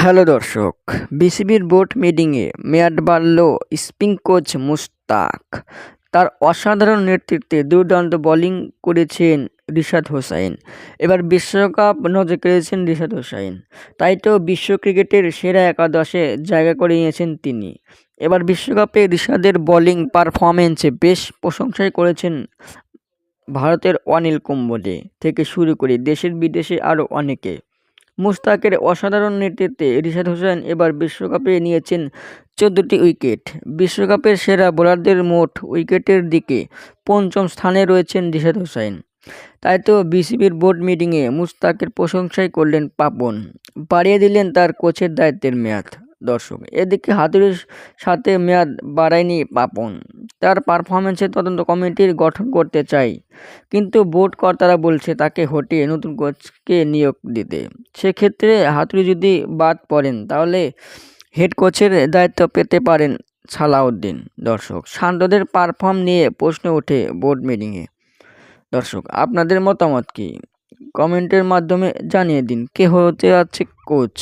Hello দর্শক, বিসিবির board মিটিংয়ে মেয়াদ বাড়ল স্পিন কোচ মুশতাক। তার অসাধারণ নেতৃত্বে দুর্দান্ত বোলিং করেছেন রিশাদ হোসাইন। এবার বিশ্বকাপ নজর কেড়েছেন রিশাদ হোসাইন, তাই তো বিশ্ব ক্রিকেটের সেরা একাদশে জায়গা করে নিয়েছেন তিনি। এবার বিশ্বকাপে রিশাদের বোলিং পারফরম্যান্সে বেশ প্রশংসাই করেছেন ভারতের অনিল কুম্বলে থেকে শুরু করে দেশের বিদেশে আরও অনেকে। মুশতাকের অসাধারণ নেতৃত্বে রিশাদ হোসেন এবার বিশ্বকাপে নিয়েছেন 14টি উইকেট। বিশ্বকাপের সেরা বোলারদের মোট উইকেটের দিকে পঞ্চম স্থানে রয়েছেন রিশাদ হোসেন। তাই তো বিসিবির বোর্ড মিটিংয়ে মুশতাকের প্রশংসাই করলেন পাপন, বাড়িয়ে দিলেন তার কোচের দায়িত্বের মেয়াদ। দর্শক, এদিকে হাতুড়ির সাথে মেয়াদ বাড়ায়নি পাপন, তার পারফরমেন্সের তদন্ত কমিটির গঠন করতে চাই, কিন্তু বোর্ড কর্তারা বলছে তাকে হটিয়ে নতুন কোচকে নিয়োগ দিতে। সেক্ষেত্রে হাতুড়ি যদি বাদ পড়েন তাহলে হেড কোচের দায়িত্ব পেতে পারেন সালাউদ্দিন। দর্শক, শান্তদের পারফর্ম নিয়ে প্রশ্ন ওঠে বোর্ড মিটিংয়ে। দর্শক, আপনাদের মতামত কি? কমেন্টের মাধ্যমে জানিয়ে দিন। কে হতে যাচ্ছে কোচ?